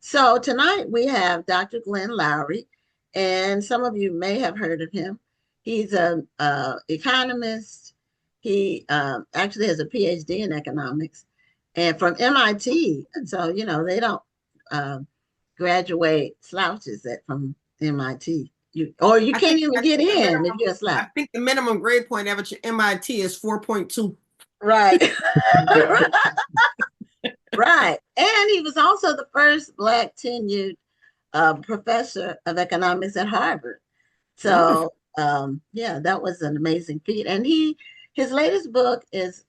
So tonight we have Dr. Glenn Loury, and some of you may have heard of him. He's a economist. He actually has a PhD in economics, and from MIT. And so they don't uh, graduate slouches from MIT. You I can't think even I get think the in if minimum you're a I slouch. think the minimum grade point average at MIT is 4.2. Right. Right. And he was also the first Black tenured professor of economics at Harvard. Wonderful. So yeah, that was an amazing feat. And his latest book is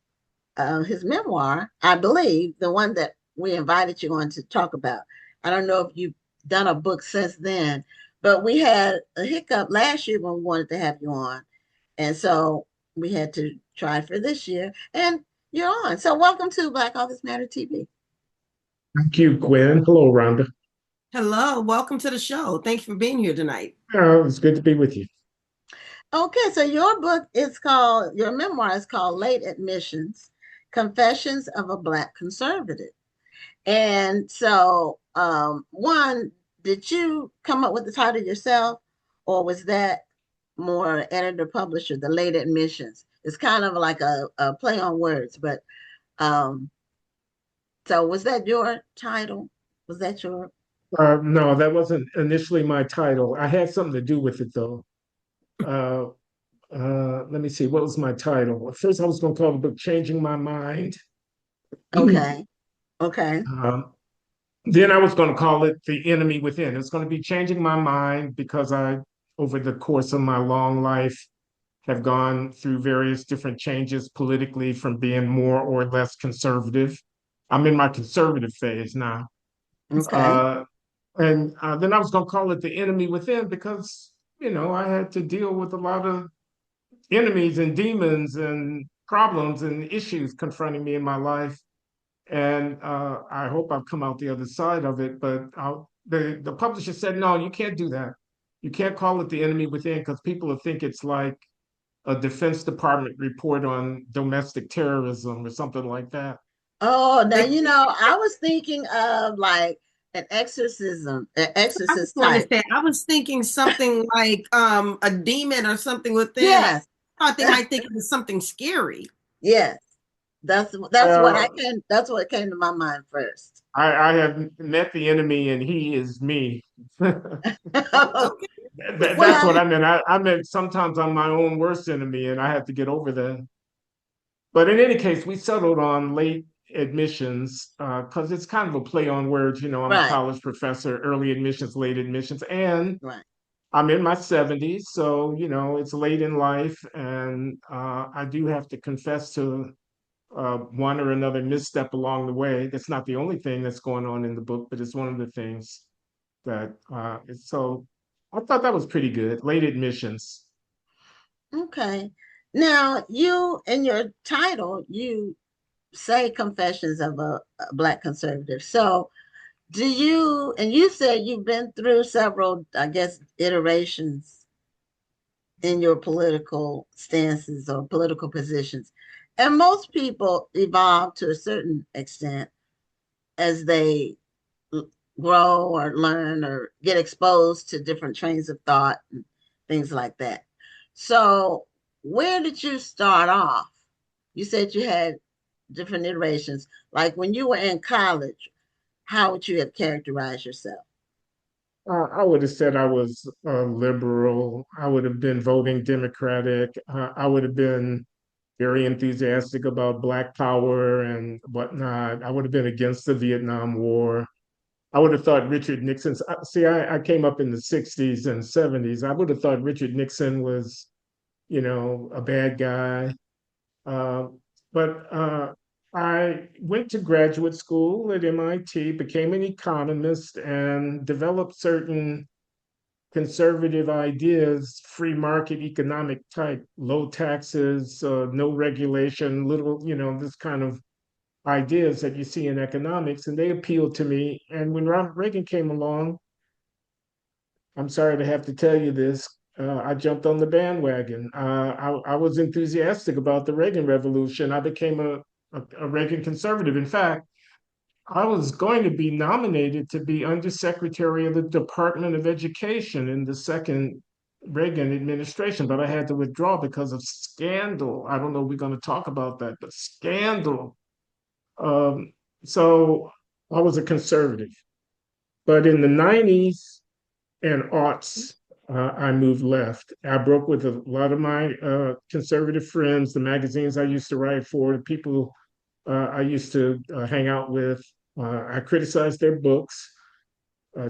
his memoir, I believe, the one that we invited you on to talk about. I don't know if you've done a book since then, but we had a hiccup last year when we wanted to have you on. And so we had to try for this year. And you're on. So welcome to Black Authors Matter TV. Thank you, Gwen. Hello, Rhonda. Hello, welcome to the show. Thanks for being here tonight. It's good to be with you. Okay, so your memoir is called Late Admissions, Confessions of a Black Conservative. And so, one, did you come up with the title yourself, or was that more editor publisher, the Late Admissions? It's kind of like a play on words, but um, so was that your title? Was that your No, that wasn't initially my title. I had something to do with it, though. Uh, Let me see. What was my title? At first, I was going to call the book Changing My Mind. okay? Okay. Um, then I was going to call it The Enemy Within. It's going to be changing my mind because over the course of my long life, have gone through various different changes politically from being more or less conservative. I'm in my conservative phase now. Okay. Uh, and then I was going to call it The Enemy Within because, I had to deal with a lot of enemies and demons and problems and issues confronting me in my life. And I hope I've come out the other side of it. But the publisher said, no, you can't do that. You can't call it The Enemy Within because people will think it's like a Defense Department report on domestic terrorism or something like that. Oh, now They, I was thinking of like an I was exorcist going to type. say, I was thinking something like a demon or something within. I Yes. thought they might think it was something scary. Yes. Well, That's what came to my mind first. I have met the enemy and he is me. Okay. That's what Well, I meant. I meant sometimes I'm my own worst enemy and I have to get over that. But in any case, we settled on late admissions because it's kind of a play on words. I'm a right, college professor, early admissions, late admissions, and right. I'm in my 70s. So, it's late in life. And I do have to confess to one or another misstep along the way. That's not the only thing that's going on in the book, but it's one of the things that so I thought that was pretty good. Late admissions. Okay. Now, you in your title, you say Confessions of a Black Conservative. So, and you said you've been through several, I guess, iterations in your political stances or political positions. And most people evolve to a certain extent as they grow or learn or get exposed to different trains of thought and things like that. So, where did you start off? You said you had different iterations. Like when you were in college, how would you have characterized yourself? I would have said I was liberal. I would have been voting Democratic. I would have been very enthusiastic about Black Power and whatnot. I would have been against the Vietnam War. I would have thought Richard Nixon's. See, I came up in the 60s and 70s. I would have thought Richard Nixon was, a bad guy. Uh, but I went to graduate school at MIT, became an economist, and developed certain conservative ideas, free market economic type, low taxes, no regulation, little, this kind of ideas that you see in economics, and they appealed to me. And when Ronald Reagan came along, I'm sorry to have to tell you this, I jumped on the bandwagon. I was enthusiastic about the Reagan Revolution. I became a Reagan conservative. In fact, I was going to be nominated to be Undersecretary of the Department of Education in the second Reagan administration, but I had to withdraw because of scandal. I don't know if we're going to talk about that, but scandal. Um, so I was a conservative. But in the 90s and aughts, I moved left. I broke with a lot of my conservative friends, the magazines I used to write for, the people I used to hang out with. I criticized their books,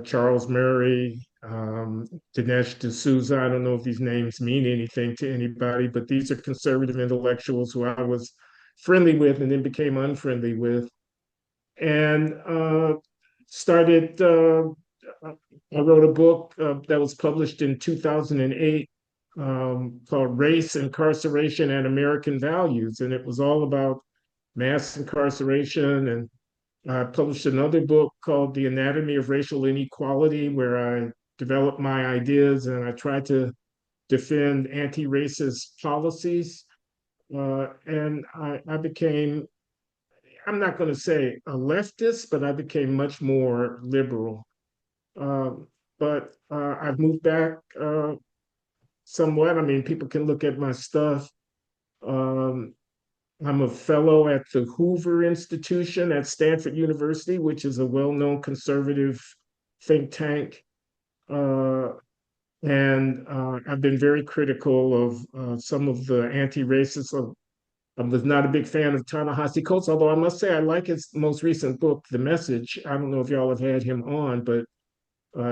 Charles Murray, Dinesh D'Souza. I don't know if these names mean anything to anybody, but these are conservative intellectuals who I was friendly with and then became unfriendly with. And started, I wrote a book that was published in 2008 called Race, Incarceration, and American Values. And it was all about mass incarceration. And I published another book called The Anatomy of Racial Inequality, where I developed my ideas and I tried to defend anti-racist policies. And I became, I'm not going to say a leftist, but I became much more liberal. Um, but I've moved back somewhat. I mean, people can look at my stuff. Um, I'm a fellow at the Hoover Institution at Stanford University, which is a well-known conservative think tank. Uh, and I've been very critical of some of the anti-racist. I was not a big fan of Ta-Nehisi Coates, although I must say I like his most recent book, The Message. I don't know if y'all have had him on, but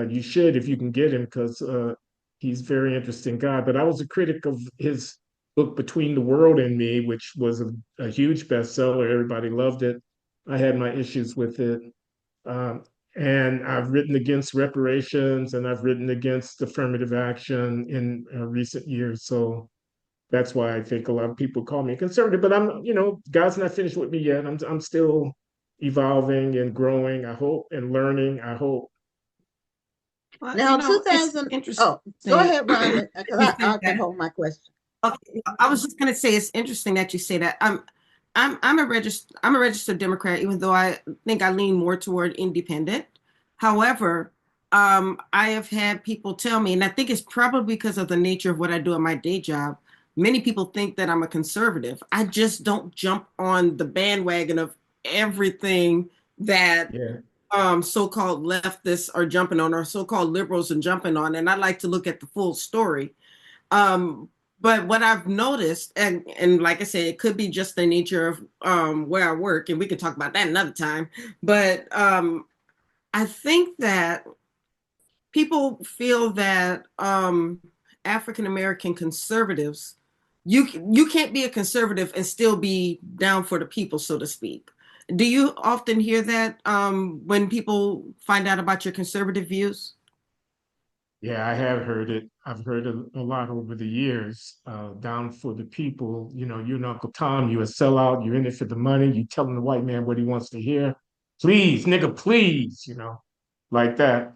you should if you can get him because he's a very interesting guy. But I was a critic of his book Between the World and Me, which was a huge bestseller. Everybody loved it. I had my issues with it. Um, and I've written against reparations and I've written against affirmative action in recent years. So that's why I think a lot of people call me conservative. But God's not finished with me yet. I'm still evolving and growing, I hope, and learning, I hope. Well, Now, it's 2000. interesting. Oh, go ahead, Rhonda, because You I say can that. hold my question. Okay, I was just going to say it's interesting that you say that. I'm a registered Democrat, even though I think I lean more toward independent. However, I have had people tell me, and I think it's probably because of the nature of what I do in my day job. Many people think that I'm a conservative. I just don't jump on the bandwagon of everything that Yeah. so-called leftists are jumping on, or so-called liberals are jumping on, and I like to look at the full story. Um, but what I've noticed, and like I said, it could be just the nature of where I work, and we can talk about that another time. But I think that people feel that African American conservatives, you can't be a conservative and still be down for the people, so to speak. Do you often hear that when people find out about your conservative views? Yeah, I have heard it. I've heard a lot over the years. Down for the people, you and Uncle Tom, you a sellout, you're in it for the money, you telling the white man what he wants to hear. Please, nigga, please, like that.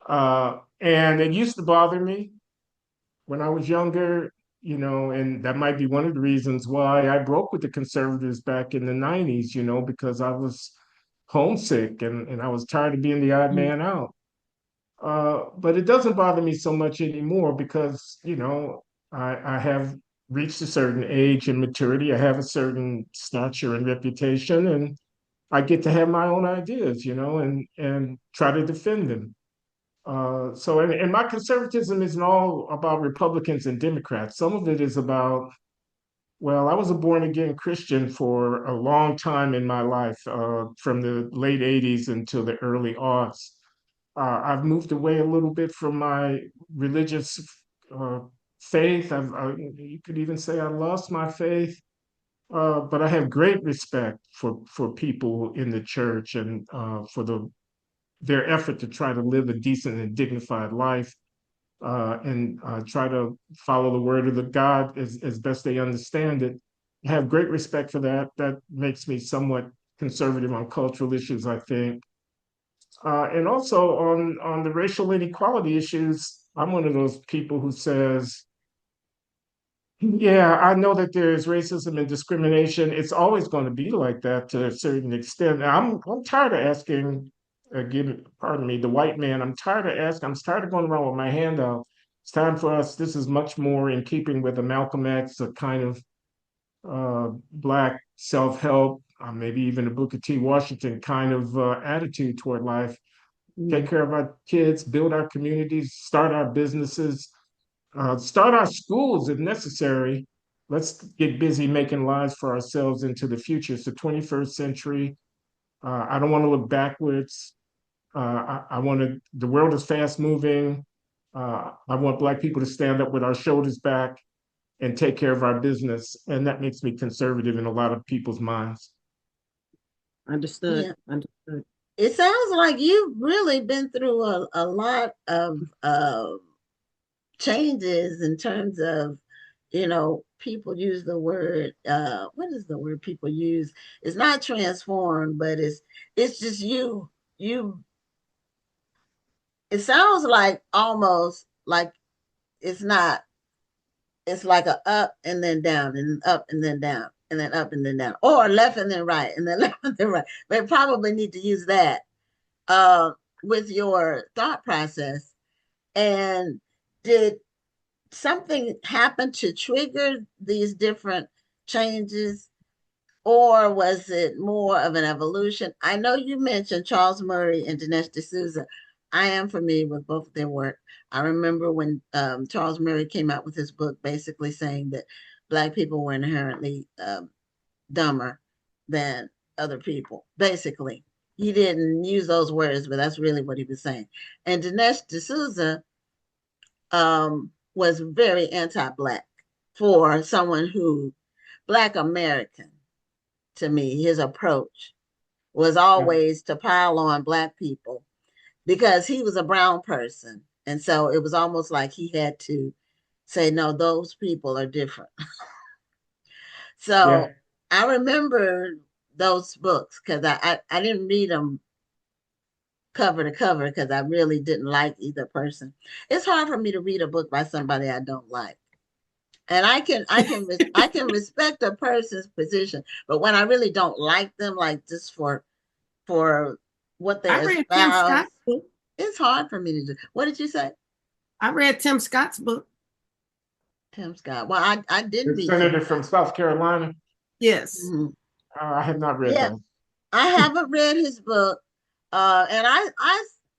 And it used to bother me when I was younger, and that might be one of the reasons why I broke with the conservatives back in the 90s, because I was homesick and I was tired of being the odd man out. But it doesn't bother me so much anymore because, I have reached a certain age and maturity. I have a certain stature and reputation, and I get to have my own ideas, and try to defend them. And my conservatism isn't all about Republicans and Democrats. Some of it is about, well, I was a born again Christian for a long time in my life, from the late 80s until the early aughts. I've moved away a little bit from my religious uh, faith. You could even say I lost my faith, but I have great respect for people in the church and for their effort to try to live a decent and dignified life and try to follow the word of the God as best they understand it. I have great respect for that. That makes me somewhat conservative on cultural issues, I think. And also on the racial inequality issues, I'm one of those people who says Yeah, I know that there's racism and discrimination. It's always going to be like that to a certain extent. I'm tired of asking, pardon me, the white man. I'm tired of asking. I'm tired of going around with my hand out. It's time for us. This is much more in keeping with the Malcolm X, a kind of black self-help, maybe even a Booker T. Washington kind of attitude toward life. Take Mm. care of our kids, build our communities, start our businesses, start our schools if necessary. Let's get busy making lives for ourselves into the future. It's the 21st century. I don't want to look backwards. I want to, the world is fast moving. I want Black people to stand up with our shoulders back and take care of our business. And that makes me conservative in a lot of people's minds. Understood. Yeah. Understood. It sounds like you've really been through a lot of changes in terms of, people use the word, what is the word people use? It's not transformed, but it's just you, it sounds like almost like it's not, it's like a up and then down and up and then down and then up and then down, or left and then right and then left and then right. They probably need to use that uh, with your thought process. And did something happen to trigger these different changes, or was it more of an evolution? I know you mentioned Charles Murray and Dinesh D'Souza. I am familiar with both of their work. I remember when Charles Murray came out with his book, basically saying that Black people were inherently dumber than other people. Basically, he didn't use those words, but that's really what he was saying. And Dinesh D'Souza was very anti-Black for someone who, Black American, to me, his approach was Yeah. always to pile on Black people because he was a brown person. And so it was almost like he had to say, no, those people are different. Yeah. So I remember those books because I didn't read them cover to cover because I really didn't like either person. It's hard for me to read a book by somebody I don't like. And I can respect a person's position, but when I really don't like them, like just for what they I read Tim espouse, Scott's book. it's hard for me to do. What did you say? I read Tim Scott's book. Tim Scott. Well, I didn't The read Tim. senator from South Carolina. Yes. Mhm. I have not read Yeah, that. I haven't read his book. And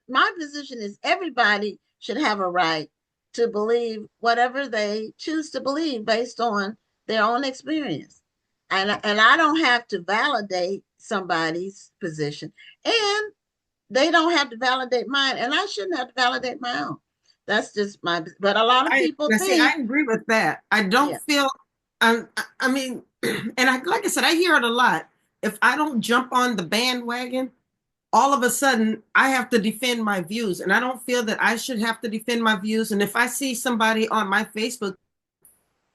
my position is everybody should have a right to believe whatever they choose to believe based on their own experience. And I don't have to validate somebody's position. And they don't have to validate mine. And I shouldn't have to validate my own. That's just but a lot of I people now see. I think, agree with that. I don't yeah, feel. I mean, and like I said, I hear it a lot. If I don't jump on the bandwagon, all of a sudden I have to defend my views, and I don't feel that I should have to defend my views. And if I see somebody on my Facebook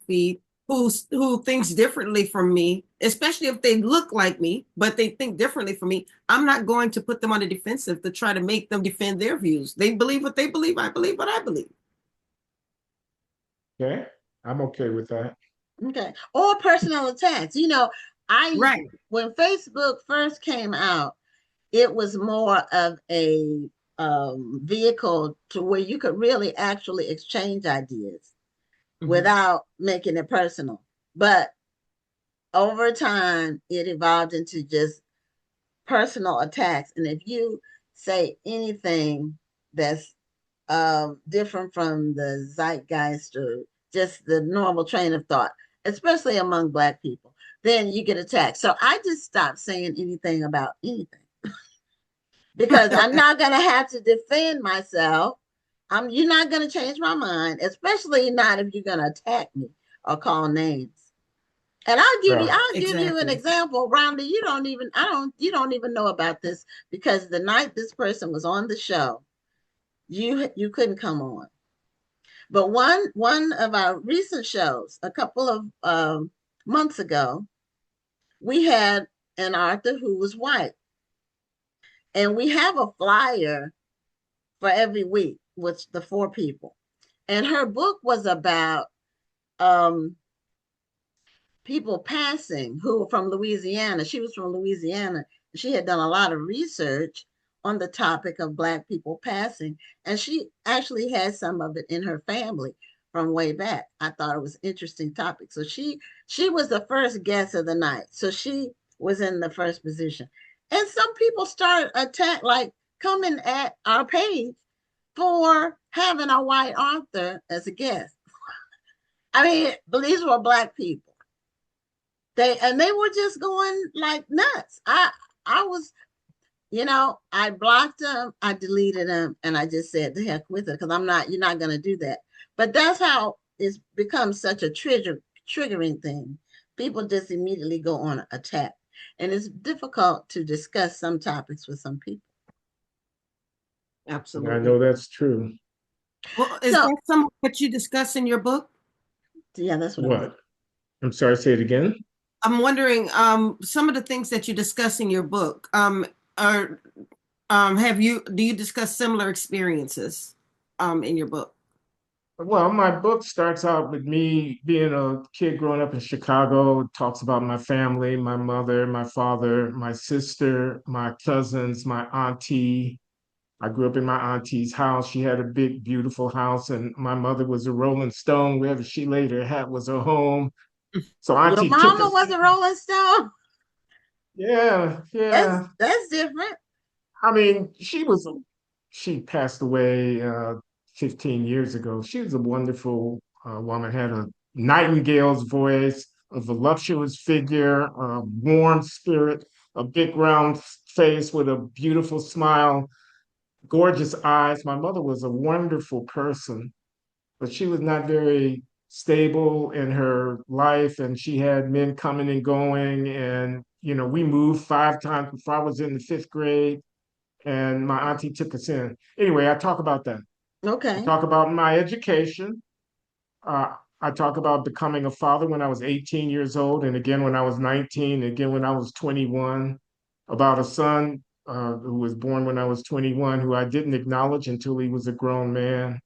feed who thinks differently from me, especially if they look like me, but they think differently from me, I'm not going to put them on the defensive to try to make them defend their views. They believe what they believe. I believe what I believe. Okay. I'm okay with that. okay. Or personal attacks. I Right. when Facebook first came out, it was more of a vehicle to where you could really actually exchange ideas Mhm. without making it personal. But over time, it evolved into just personal attacks. And if you say anything that's different from the zeitgeist or just the normal train of thought, especially among Black people, then you get attacked. So I just stopped saying anything about anything because I'm not going to have to defend myself. You're not going to change my mind, especially not if you're going to attack me or call names. And Yeah. I'll give you an Exactly. example, Rhonda. You don't even know about this because the night this person was on the show, you couldn't come on. But one of our recent shows, a couple of months ago, we had an author who was white, and we have a flyer for every week with the four people. And her book was about people passing who were from Louisiana. She was from Louisiana. She had done a lot of research on the topic of Black people passing, and she actually had some of it in her family from way back. I thought it was an interesting topic. So she was the first guest of the night. So she was in the first position. And some people started attack like coming at our page for having a white author as a guest. I mean, these were Black people. They were just going like nuts. I was, I blocked them, I deleted them, and I just said the heck with it because I'm not. You're not gonna do that. But that's how it's become such a triggering thing. People just immediately go on attack, and it's difficult to discuss some topics with some people. I Absolutely. know that's true. Well, is So that some of what you discuss in your book? yeah, that's what I was. What? I'm sorry, say it again. I'm wondering, some of the things that you discuss in your book, are do you discuss similar experiences, in your book? Well, my book starts out with me being a kid growing up in Chicago. It talks about my family, my mother, my father, my sister, my cousins, my auntie. I grew up in my auntie's house. She had a big, beautiful house, and my mother was a Rolling Stone. Wherever she laid her hat was her home. So Your auntie took mama us. was a Rolling Stone. Yeah, That's yeah. that's different. I mean, she passed away 15 years ago. She was a wonderful woman, had a nightingale's voice, a voluptuous figure, a warm spirit, a big round face with a beautiful smile, gorgeous eyes. My mother was a wonderful person, but she was not very stable in her life, and she had men coming and going. And, we moved 5 times before I was in the fifth grade, and my auntie took us in. Anyway, I talk about that. I Okay. talk about my education. Uh, I talk about becoming a father when I was 18 years old, and again when I was 19, again when I was 21, about a son who was born when I was 21, who I didn't acknowledge until he was a grown man.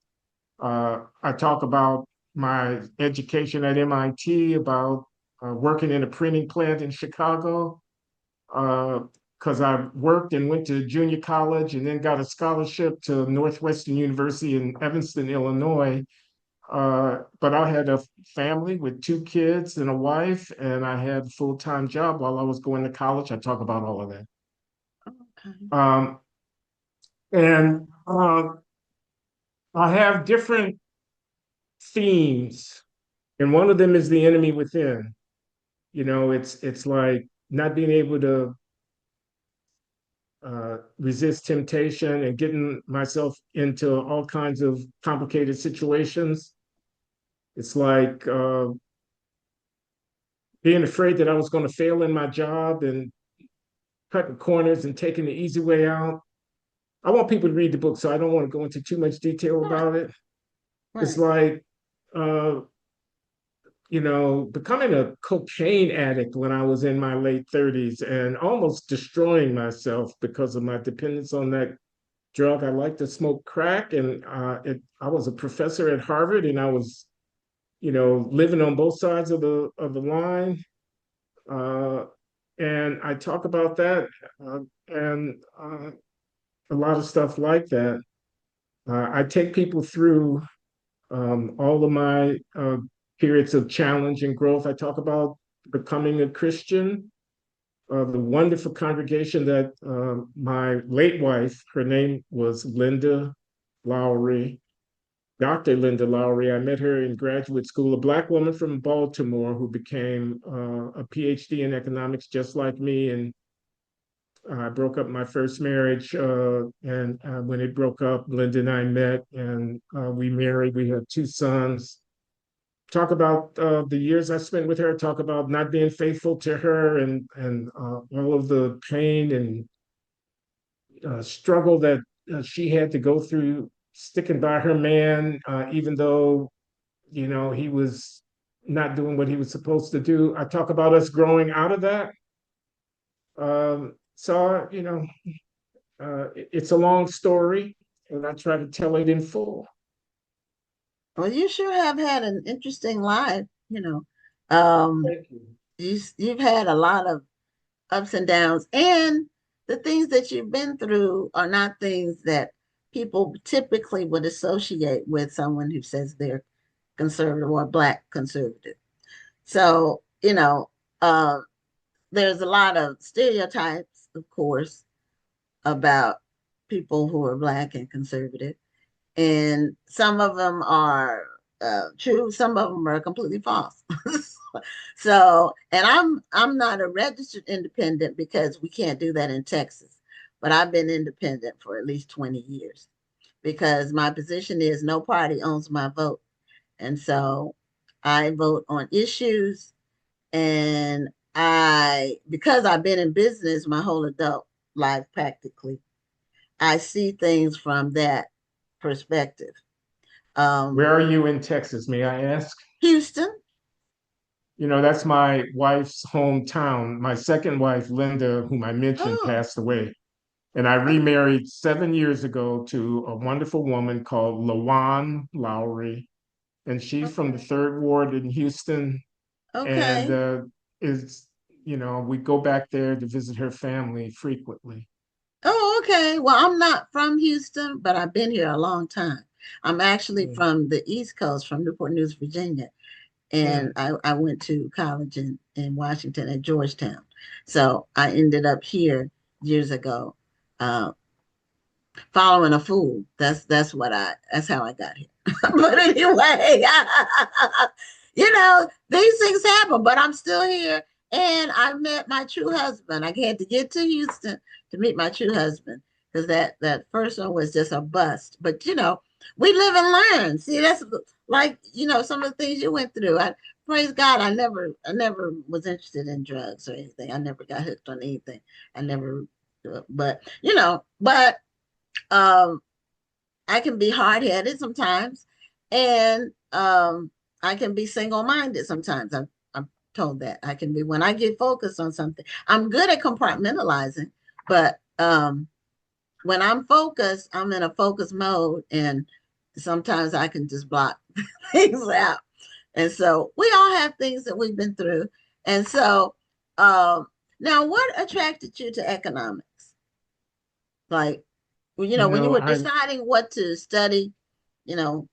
I talk about my education at MIT, about working in a printing plant in Chicago, because I worked and went to junior college and then got a scholarship to Northwestern University in Evanston, Illinois. But I had a family with 2 kids and a wife, and I had a full-time job while I was going to college. I talk about all of that. Okay. And I have different themes, and one of them is the enemy within. It's like not being able to resist temptation and getting myself into all kinds of complicated situations. It's like being afraid that I was going to fail in my job and cutting corners and taking the easy way out. I want people to read the book, so I don't want to go into too much detail Right. about it. It's Right. like, uh, becoming a cocaine addict when I was in my late 30s and almost destroying myself because of my dependence on that drug. I like to smoke crack, and I was a professor at Harvard, and I was, living on both sides of the line. Uh, and I talk about that, and a lot of stuff like that. I take people through all of my periods of challenge and growth. I talk about becoming a Christian, the wonderful congregation that my late wife, her name was Linda Loury, Dr. Linda Loury. I met her in graduate school, a Black woman from Baltimore who became a PhD in economics just like me. And I broke up my first marriage. And when it broke up, Linda and I met, and we married. We had 2 sons. Talk about the years I spent with her, talk about not being faithful to her, and all of the pain and struggle that she had to go through sticking by her man, even though, he was not doing what he was supposed to do. I talk about us growing out of that. So, it's a long story, and I try to tell it in full. Well, you sure have had an interesting life. Um, Thank you. you've had a lot of ups and downs, and the things that you've been through are not things that people typically would associate with someone who says they're conservative or black conservative. So, uh, there's a lot of stereotypes, of course, about people who are black and conservative, and some of them are true, some of them are completely false. So, and I'm not a registered independent because we can't do that in Texas, but I've been independent for at least 20 years because my position is no party owns my vote. And so I vote on issues, and because I've been in business my whole adult life practically, I see things from that perspective. Where Um, are you in Texas, may I ask? Houston. You know, that's my wife's hometown. My second wife, Linda, whom I mentioned, Oh, passed away. And I remarried 7 years ago to a wonderful woman called Loury. And she's from the okay. third ward in Houston. And Okay. is, we go back there to visit her family frequently. Oh, okay. Well, I'm not from Houston, but I've been here a long time. I'm actually Mm, from the East Coast, from Newport News, Virginia. And mm. I went to college in Washington at Georgetown. So I ended up here years ago, uh, following a fool. That's how I got here. But anyway, these things happen, but I'm still here. And I met my true husband. I had to get to Houston to meet my true husband because that first one was just a bust. But we live and learn. See, that's like some of the things you went through. I praise God. I never was interested in drugs or anything. I never got hooked on anything. I never, but um, I can be hard headed sometimes, and I can be single minded sometimes. I'm told that I can be when I get focused on something. I'm good at compartmentalizing, but when I'm focused, I'm in a focus mode, and sometimes I can just block things out. And so we all have things that we've been through. And so um, now, what attracted you to economics? Like, You when you know, were I deciding what to study, you know,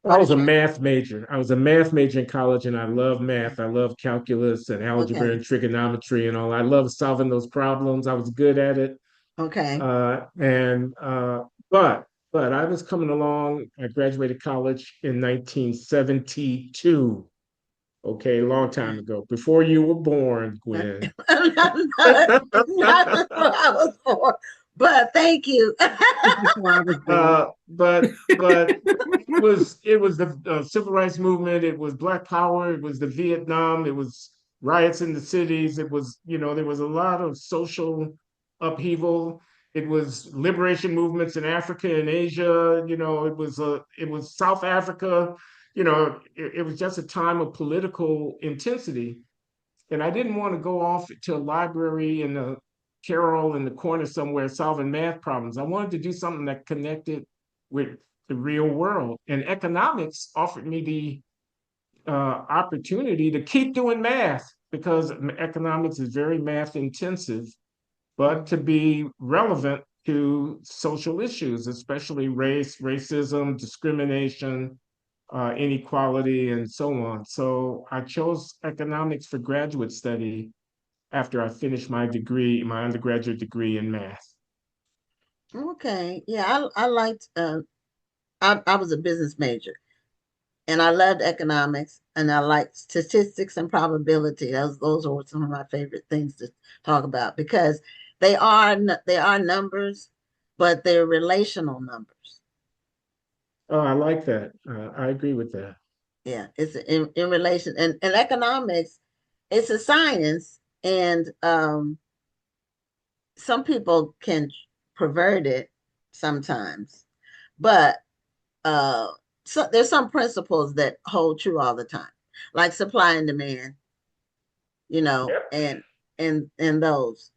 I what was a attracted math major. I was a math major in college, and I love math. I love calculus and algebra okay, and trigonometry and all. I love solving those problems. I was good at it. okay, And but I was coming along. I graduated college in 1972. Okay, a long time okay. ago, before you were born, Gwen. Not before I was born, but thank you. Before I was born. But it was the civil rights movement. It was Black Power. It was the Vietnam. It was riots in the cities. It was there was a lot of social upheaval. It was liberation movements in Africa and Asia. It was South Africa. It was just a time of political intensity, and I didn't want to go off to a library in a carrel in the corner somewhere solving math problems. I wanted to do something that connected with the real world. And economics offered me the opportunity to keep doing math because economics is very math intensive, but to be relevant to social issues, especially race, racism, discrimination, inequality, and so on. So I chose economics for graduate study after I finished my undergraduate degree in math. Okay, yeah, I liked. I was a business major, and I loved economics, and I liked statistics and probability. Those are some of my favorite things to talk about because they are numbers, but they're relational numbers. Oh, I like that. I agree with that. Yeah, it's in relation, and economics, it's a science, and some people can pervert it sometimes, but uh, so there's some principles that hold true all the time, like supply and demand, Yep. and those.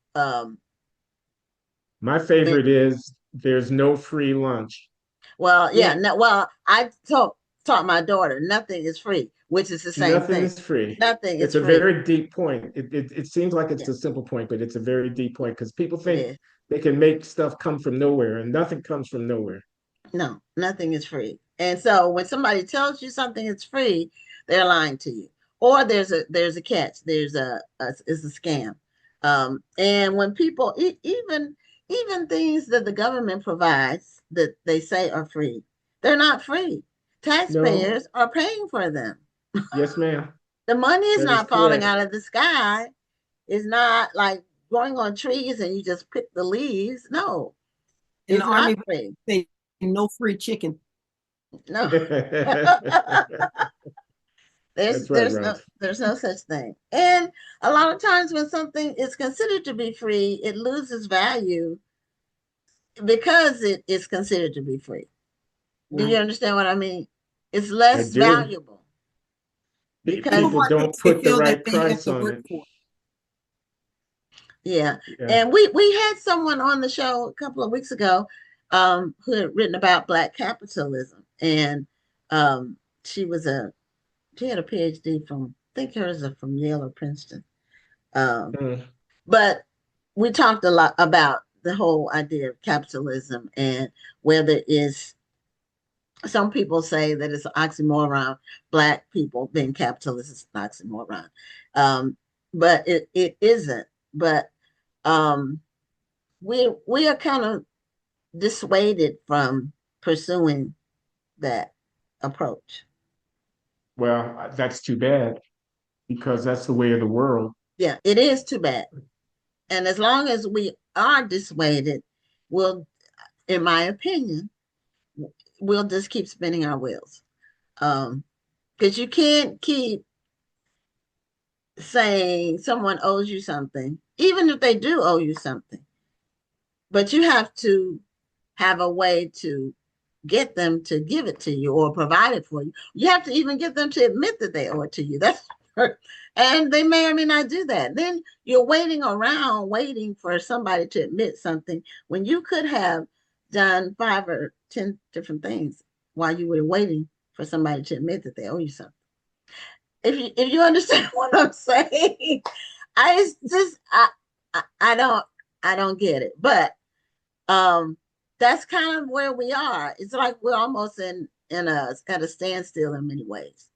My It, favorite is there's no free lunch. well, yeah, Yeah. no, well, I so taught my daughter, nothing is free, which is the same Nothing thing. is free. Nothing It's is a free. very deep point. It seems like it's Yeah, a simple point, but it's a very deep point because people it think is. they can make stuff come from nowhere, and nothing comes from nowhere. No, nothing is free. And so when somebody tells you something is free, they're lying to you. Or there's a catch. There's it's a scam. And when people even things that the government provides that they say are free, they're not free. No, Taxpayers are paying for them. yes, ma'am. The money is That is not falling correct. out of the sky. It's not like growing on trees and you just pick the leaves. No, In the it's not army, free. they say no free chicken. No. There's That's right, there's no Ralph. there's no such thing. And a lot of times when something is considered to be free, it loses value because it is considered to be free. Do you Right. understand what I mean? It's I less do. valuable because People People want don't things they put the feel that right they have price to on work it. for. yeah. Yeah. And we had someone on the show a couple of weeks ago who had written about black capitalism and um she was a she had a PhD from I think hers are from Yale or Princeton. Um Mm. But we talked a lot about the whole idea of capitalism and whether it's some people say that it's an oxymoron, black people being capitalist is an oxymoron. Um, but it isn't. But um, we are kind of dissuaded from pursuing that approach. Well, that's too bad because that's the way of the world. Yeah, it is too bad. And as long as we are dissuaded, we'll, in my opinion, we'll just keep spinning our wheels. Because you can't keep saying someone owes you something, even if they do owe you something, but you have to have a way to get them to give it to you or provide it for you. You have to even get them to admit that they owe it to you. That's and they may or may not do that. Then you're waiting around, waiting for somebody to admit something when you could have done 5 or 10 different things while you were waiting for somebody to admit that they owe you something. If you understand what I'm saying, I just I don't I don't get it. But um that's kind of where we are. It's like we're almost in a at a standstill in many ways.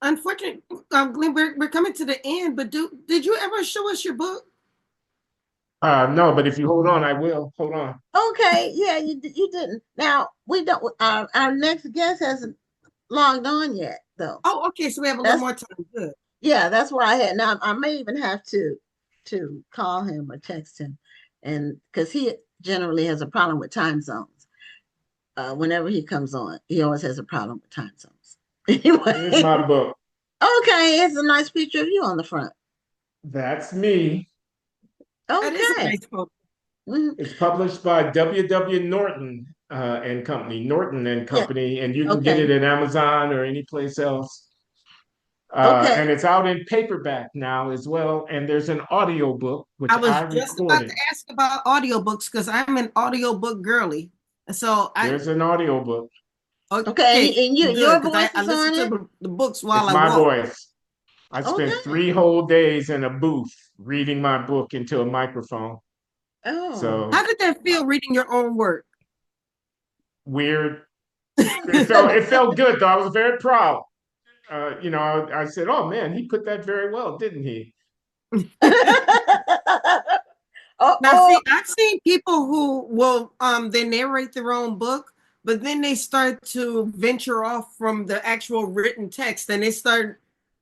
Unfortunately, Glenn, we're coming to the end. But did you ever show us your book? No, but if you hold on, I will. Hold on. Okay, yeah, you didn't. Now we don't. Our next guest hasn't logged on yet, though. Oh, okay. So we have a little That's more time. Good. yeah. That's why I had. Now I may even have to call him or text him, and because he generally has a problem with time zones. Whenever he comes on, he always has a problem with time zones. Here's Anyway, my book. okay, it's a nice picture of you on the front. That's me. That is a Okay. nice book. Mhm. It's published by W. Norton and Company, Norton and Yeah. Company, and you can get it Okay. at Amazon or any place else. And Okay. it's out in paperback now as well. And there's an audio book which I I was just about to recorded. ask about audiobooks because I'm an audiobook girly. So There's an audio book. Okay. okay, And your good because voice I is listen on to it. the books while It's I my walk. voice. I spent Okay. 3 whole days in a booth reading my book into a microphone. Oh. How So did that feel reading your own work? weird. It felt good though. I was very proud. I said, "Oh man, he put that very well, didn't he?" Oh, Now, oh, see, I've seen people who will they narrate their own book, but then they start to venture off from the actual written text, and they start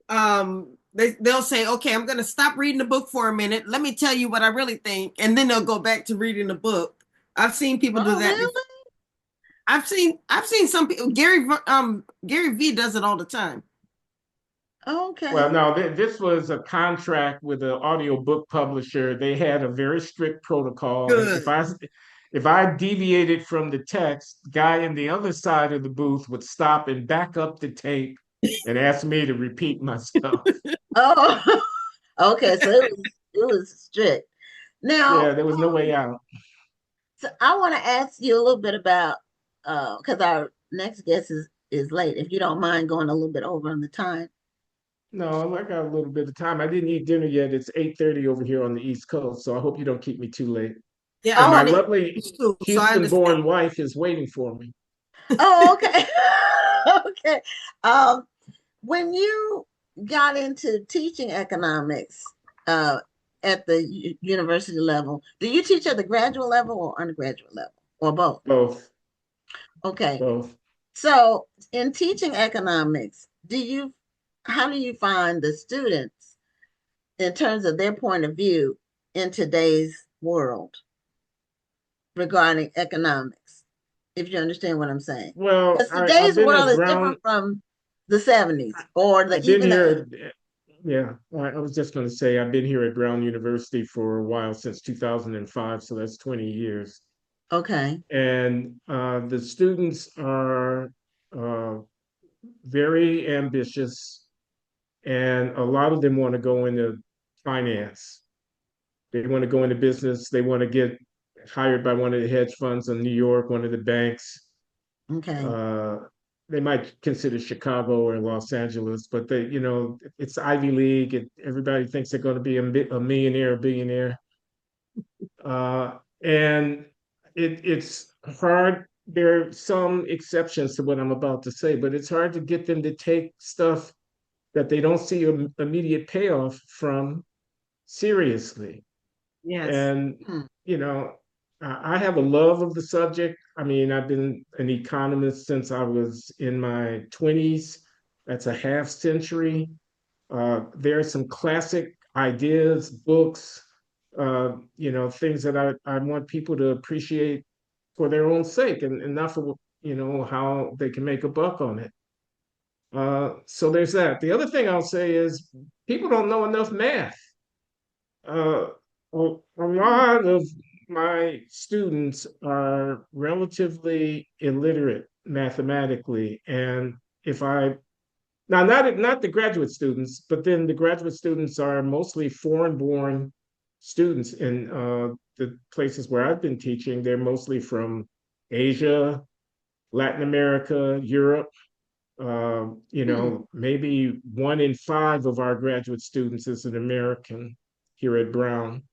they'll say, "Okay, I'm going to stop reading the book for a minute. Let me tell you what I really think," and then they'll go back to reading the book. I've seen people do oh, that before. really? I've seen some people. Gary V does it all the time. Well, Okay. no, this was a contract with an audiobook publisher. They had a very strict protocol, and if Good. I deviated from the text, the guy in the other side of the booth would stop and back up the tape and ask me to repeat myself. Oh, okay. So it was strict. Now, Yeah, there was no way out. so I want to ask you a little bit about because our next guest is is late. If you don't mind going a little bit over on the time. No, I got a little bit of time. I didn't eat dinner yet. It's 8:30 over here on the East Coast, so I hope you don't keep me too late. Yeah, And I'm my on the lovely East too, so I understand. Houston-born wife is waiting for me. Oh, okay. Okay. Um, when you got into teaching economics uh, at the university level, do you teach at the graduate level or undergraduate level or both? Both, Okay. both. So, in teaching economics, how do you find the students in terms of their point of view in today's world regarding economics? If you understand what I'm saying, Well, because I've today's been world at is Brown. different from the '70s or the I've been even the here. Yeah, I was just going to say I've been here at Brown University for a while, since 2005, so that's 20 years. okay, And the students are uh, very ambitious, and a lot of them want to go into finance. They want to go into business. They want to get hired by one of the hedge funds in New York, one of the banks. okay. Uh, they might consider Chicago or Los Angeles, but it's Ivy League. Everybody thinks they're going to be a millionaire, a billionaire, and it's hard. There are some exceptions to what I'm about to say, but it's hard to get them to take stuff that they don't see an immediate payoff from seriously. Yes. And, Hmm. you know, I have a love of the subject. I mean, I've been an economist since I was in my 20s. That's a half century. There are some classic ideas, books, things that I want people to appreciate for their own sake, and not for, how they can make a buck on it. So there's that. The other thing I'll say is people don't know enough math. Uh, a lot of my students are relatively illiterate mathematically, and if I now not the graduate students, but then the graduate students are mostly foreign-born students in the places where I've been teaching. They're mostly from Asia, Latin America, Europe. Hmm. Maybe 1 in 5 of our graduate students is an American here at Brown.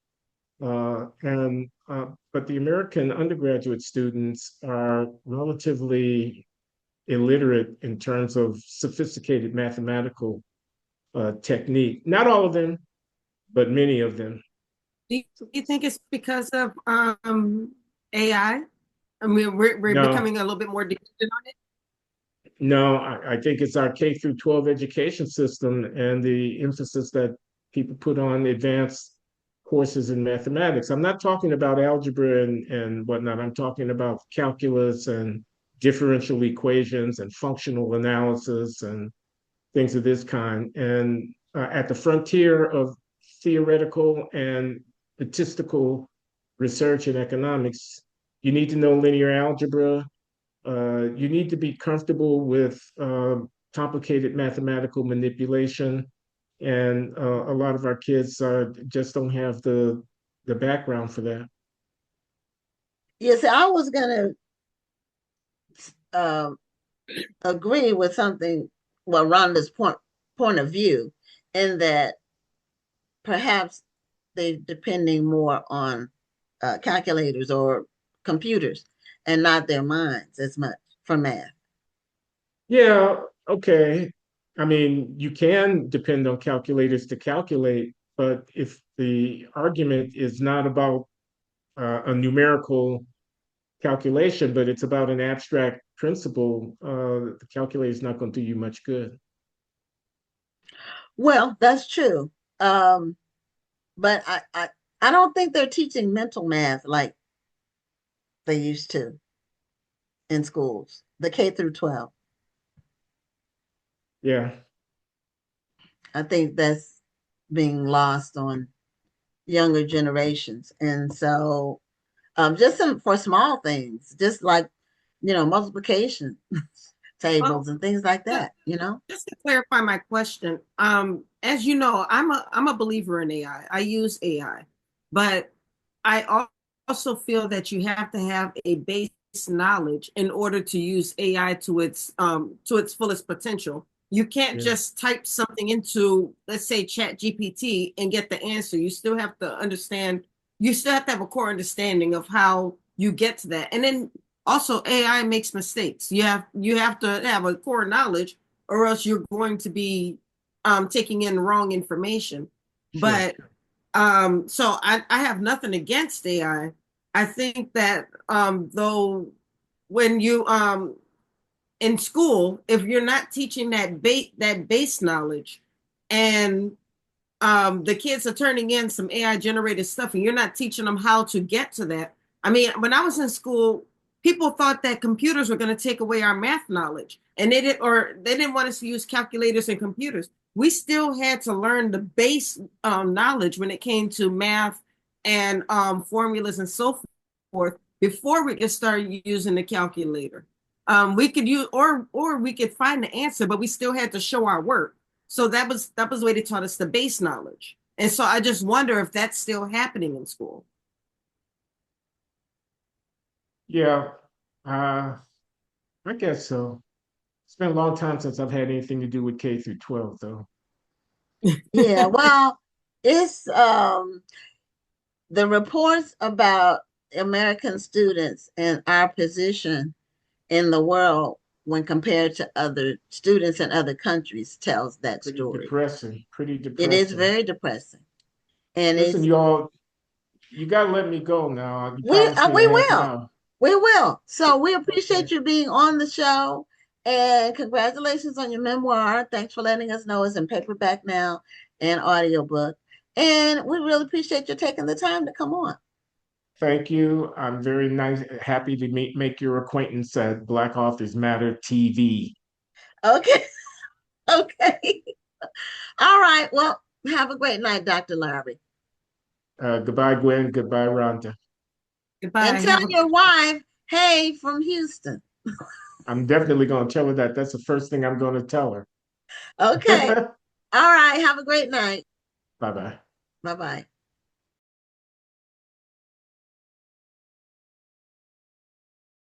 But the American undergraduate students are relatively illiterate in terms of sophisticated mathematical technique. Not all of them, but many of them. Do you think it's because of AI? I mean, we're No, becoming a little bit more dependent on it. no, I think it's our K through 12 education system and the emphasis that people put on advanced courses in mathematics. I'm not talking about algebra and whatnot. I'm talking about calculus and differential equations and functional analysis and things of this kind. And at the frontier of theoretical and statistical research in economics, you need to know linear algebra. You need to be comfortable with complicated mathematical manipulation, and a lot of our kids just don't have the background for that. Yes, I was gonna uh, agree with something, well, Rhonda's point of view, in that perhaps they're depending more on calculators or computers and not their minds as much for math. Yeah, okay. I mean, you can depend on calculators to calculate, but if the argument is not about a numerical calculation, but it's about an abstract principle, the calculator is not going to do you much good. Well, that's true. But I don't think they're teaching mental math like they used to in schools, the K through 12. Yeah. I think that's being lost on younger generations. And so just some for small things, just like, multiplication Well, tables and things like just, that. just to clarify my question, as you know, I'm a believer in AI. I use AI, but I also feel that you have to have a base knowledge in order to use AI to its fullest potential. You can't Yeah, just type something into, let's say, Chat GPT and get the answer. You still have to understand, you still have to have a core understanding of how you get to that. And then also AI makes mistakes. You have to have a core knowledge, or else you're going to be taking in wrong information. sure. But so I have nothing against AI. I think that though when you in school, if you're not teaching that base knowledge, and the kids are turning in some AI generated stuff, and you're not teaching them how to get to that. I mean, when I was in school, people thought that computers were going to take away our math knowledge, and they didn't want us to use calculators and computers. We still had to learn the base knowledge when it came to math and formulas and so forth before we could start using the calculator. We could use, or we could find the answer, but we still had to show our work. So that was the way they taught us the base knowledge. And so I just wonder if that's still happening in school. Yeah, I guess so. It's been a long time since I've had anything to do with K through 12, though. Yeah, well, it's the reports about American students and our position in the world when compared to other students in other countries tells that Pretty story. depressing, pretty It is depressing. very depressing. And Listen, it's y'all, you gotta let me go now. You promised me a we half an will. hour. We will. So we Okay. appreciate you being on the show, and congratulations on your memoir. Thanks for letting us know it's in paperback now and audiobook. And we really appreciate you taking the time to come on. Thank you. I'm very nice, happy to make your acquaintance at Black Authors Matter TV. Okay. Okay. All right. Well, have a great night, Dr. Larry. Goodbye, Gwen. Goodbye, Rhonda. And Goodbye. tell Have a your wife, hey, from Houston. I'm definitely going to tell her that. That's the first thing I'm going to tell her. Okay. All right. Have a great night. Bye bye. Bye bye.